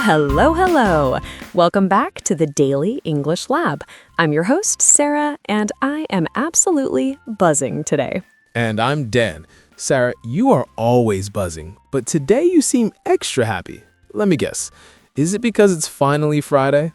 Hello, hello. Welcome back to the Daily English Lab. I'm your host, Sarah, and I am absolutely buzzing today. And I'm Dan. Sarah, you are always buzzing, but today you seem extra happy. Let me guess. Is it because it's finally Friday?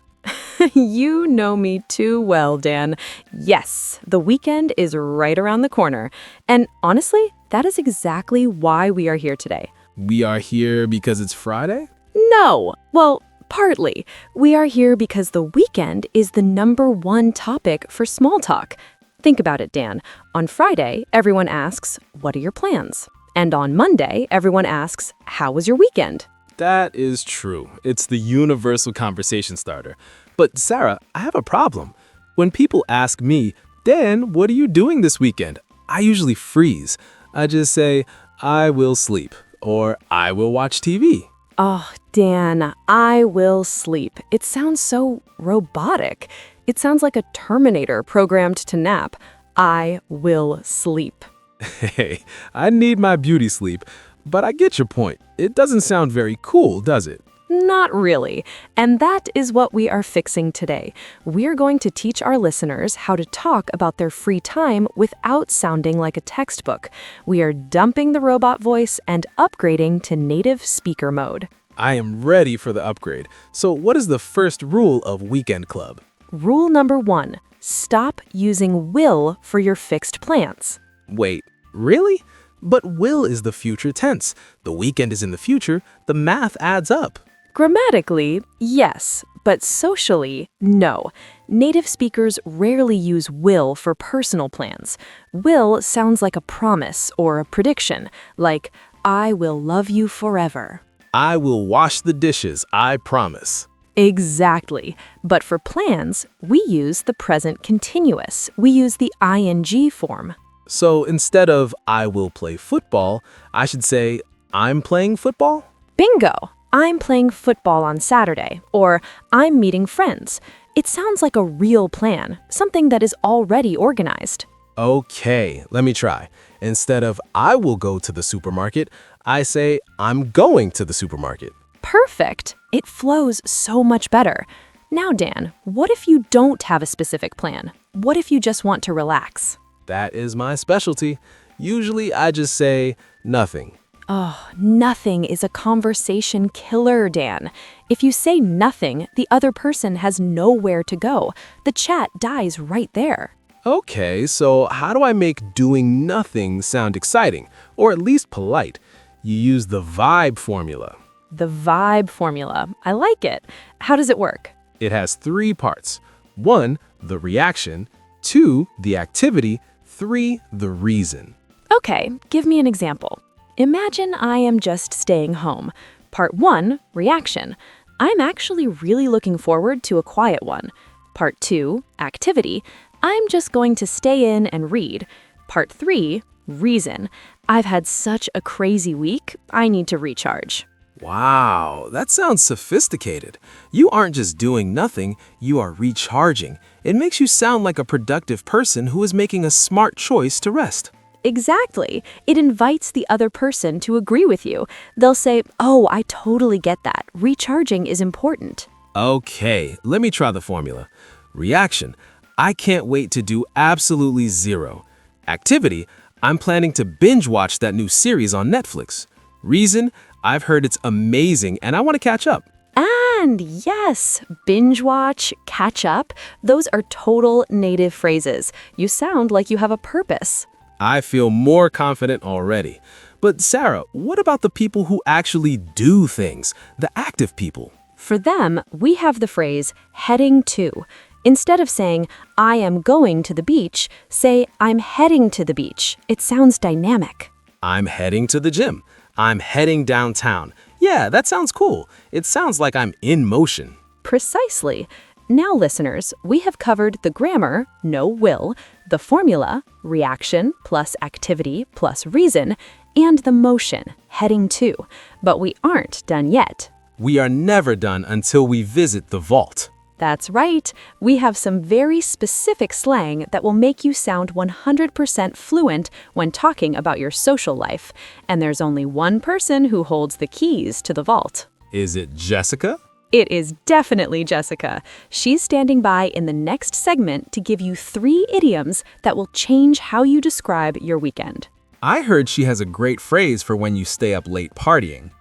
You know me too well, Dan. Yes, the weekend is right around the corner. And honestly, that is exactly why we are here today. We are here because it's Friday? No, well, partly. We are here because the weekend is the #1 topic for small talk. Think about it, Dan. On Friday, everyone asks, "What are your plans?" And on Monday, everyone asks, "How was your weekend?" That is true. It's the universal conversation starter. But Sarah, I have a problem. When people ask me, Dan, what are you doing this weekend? I usually freeze. I just say, I will sleep, or I will watch TV. Oh, Dan, I will sleep. It sounds so robotic. It sounds like a Terminator programmed to nap. I will sleep. Hey, I need my beauty sleep, but I get your point. It doesn't sound very cool, does it? Not really. And that is what we are fixing today. We're going to teach our listeners how to talk about their free time without sounding like a textbook. We are dumping the robot voice and upgrading to native speaker mode. I am ready for the upgrade. So what is the first rule of Weekend Club? Rule number 1, stop using will for your fixed plans. Wait, really? But will is the future tense. The weekend is in the future. The math adds up. Grammatically, yes, but socially, no. Native speakers rarely use will for personal plans. Will sounds like a promise or a prediction, like, I will love you forever. I will wash the dishes, I promise. Exactly. But for plans, we use the present continuous. We use the ing form. So instead of I will play football, I should say I'm playing football? Bingo! I'm playing football on Saturday, or I'm meeting friends. It sounds like a real plan, something that is already organized. Okay, let me try. Instead of I will go to the supermarket, I say I'm going to the supermarket. Perfect. It flows so much better. Now, Dan, what if you don't have a specific plan? What if you just want to relax? That is my specialty. Usually I just say nothing. Oh, nothing is a conversation killer, Dan. If you say nothing, the other person has nowhere to go. The chat dies right there. Okay, so how do I make doing nothing sound exciting, or at least polite? You use the vibe formula. The vibe formula. I like it. How does it work? It has 3 parts. 1, the reaction. 2, the activity. 3, the reason. Okay, give me an example. Imagine I am just staying home. Part 1, reaction. I'm actually really looking forward to a quiet one. Part 2, activity. I'm just going to stay in and read. Part 3, reason. I've had such a crazy week, I need to recharge. Wow, that sounds sophisticated. You aren't just doing nothing, you are recharging. It makes you sound like a productive person who is making a smart choice to rest. Exactly. It invites the other person to agree with you. They'll say, oh, I totally get that. Recharging is important. Okay, let me try the formula. Reaction. I can't wait to do absolutely zero. Activity. I'm planning to binge watch that new series on Netflix. Reason. I've heard it's amazing and I want to catch up. And yes, binge watch, catch up, those are total native phrases. You sound like you have a purpose. I feel more confident already. But Sarah, what about the people who actually do things, the active people? For them, we have the phrase heading to. Instead of saying, I am going to the beach, say, I'm heading to the beach. It sounds dynamic. I'm heading to the gym. I'm heading downtown. Yeah, that sounds cool. It sounds like I'm in motion. Precisely. Now, listeners, we have covered the grammar, no will, the formula, reaction plus activity plus reason, and the motion, heading to. But we aren't done yet. We are never done until we visit the vault. That's right. We have some very specific slang that will make you sound 100% fluent when talking about your social life. And there's only one person who holds the keys to the vault. Is it Jessica? It is definitely Jessica. She's standing by in the next segment to give you 3 idioms that will change how you describe your weekend. I heard she has a great phrase for when you stay up late partying.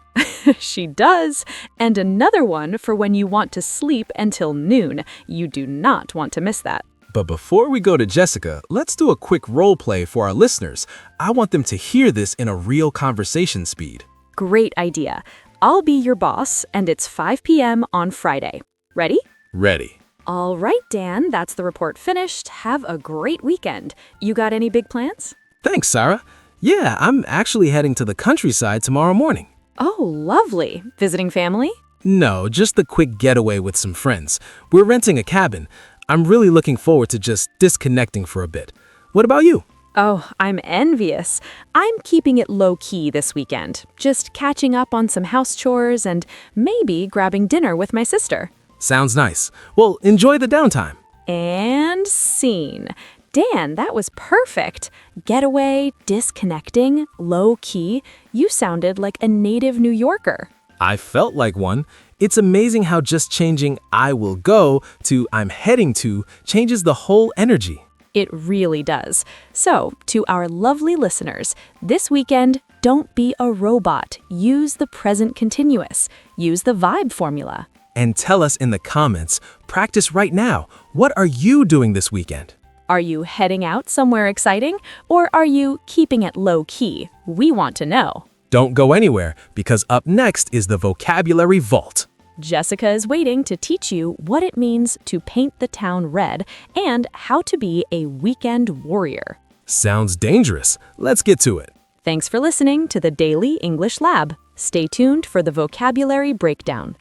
She does. And another one for when you want to sleep until noon. You do not want to miss that. But before we go to Jessica, let's do a quick role play for our listeners. I want them to hear this in a real conversation speed. Great idea. I'll be your boss, and it's 5 p.m. on Friday. Ready? Ready. All right, Dan, that's the report finished. Have a great weekend. You got any big plans? Thanks, Sarah. Yeah, I'm actually heading to the countryside tomorrow morning. Oh, lovely. Visiting family? No, just a quick getaway with some friends. We're renting a cabin. I'm really looking forward to just disconnecting for a bit. What about you? Oh, I'm envious. I'm keeping it low-key this weekend, just catching up on some house chores and maybe grabbing dinner with my sister. Sounds nice. Well, enjoy the downtime. And scene. Dan, that was perfect. Getaway, disconnecting, low-key. You sounded like a native New Yorker. I felt like one. It's amazing how just changing "I will go" to "I'm heading to" changes the whole energy. It really does. So, to our lovely listeners, this weekend, don't be a robot. Use the present continuous. Use the vibe formula. And tell us in the comments, practice right now. What are you doing this weekend? Are you heading out somewhere exciting, or are you keeping it low-key? We want to know. Don't go anywhere, because up next is the Vocabulary Vault. Jessica is waiting to teach you what it means to paint the town red and how to be a weekend warrior. Sounds dangerous. Let's get to it. Thanks for listening to the Daily English Lab. Stay tuned for the vocabulary breakdown.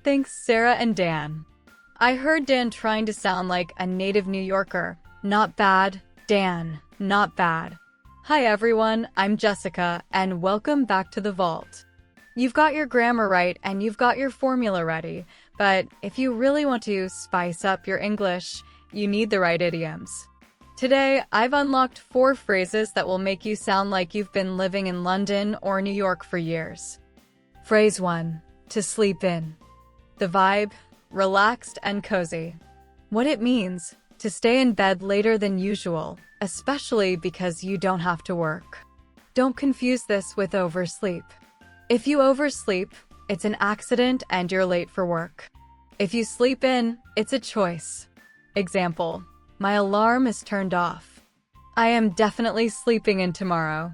Thanks, Sarah and Dan. I heard Dan trying to sound like a native New Yorker. Not bad, Dan. Not bad. Hi everyone, I'm Jessica, and welcome back to the Vault. You've got your grammar right and you've got your formula ready, but if you really want to spice up your English, you need the right idioms. Today, I've unlocked 4 phrases that will make you sound like you've been living in London or New York for years. Phrase 1. To sleep in. The vibe, relaxed and cozy. What it means, to stay in bed later than usual, especially because you don't have to work. Don't confuse this with oversleep. If you oversleep, it's an accident and you're late for work. If you sleep in, it's a choice. Example, my alarm is turned off. I am definitely sleeping in tomorrow.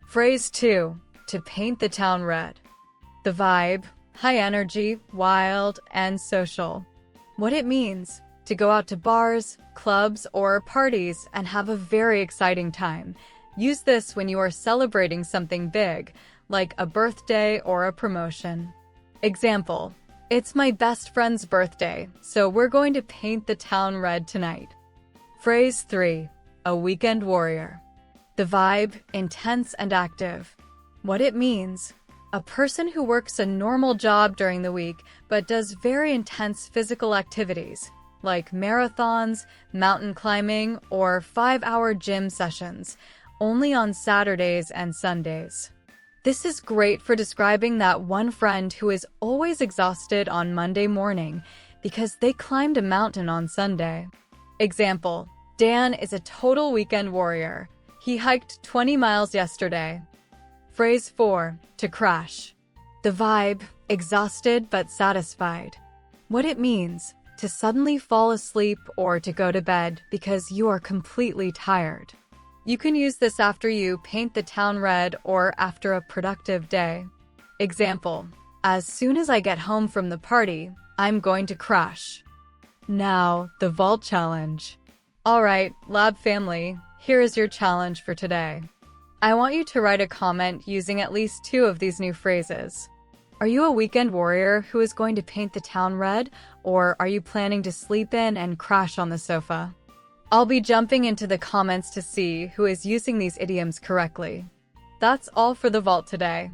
Phrase 2, to paint the town red. The vibe, high energy, wild, and social. What it means, to go out to bars, clubs, or parties and have a very exciting time. Use this when you are celebrating something big, like a birthday or a promotion. Example, it's my best friend's birthday, so we're going to paint the town red tonight. Phrase 3, a weekend warrior. The vibe, intense and active. What it means, a person who works a normal job during the week but does very intense physical activities, like marathons, mountain climbing, or 5-hour gym sessions, only on Saturdays and Sundays. This is great for describing that one friend who is always exhausted on Monday morning because they climbed a mountain on Sunday. Example, Dan is a total weekend warrior. He hiked 20 miles yesterday. Phrase 4, to crash. The vibe, exhausted but satisfied. What it means, to suddenly fall asleep or to go to bed because you are completely tired. You can use this after you paint the town red or after a productive day. Example, as soon as I get home from the party, I'm going to crash. Now, the Vault Challenge. Alright, Lab family, here is your challenge for today. I want you to write a comment using at least 2 of these new phrases. Are you a weekend warrior who is going to paint the town red, or are you planning to sleep in and crash on the sofa? I'll be jumping into the comments to see who is using these idioms correctly. That's all for the Vault today.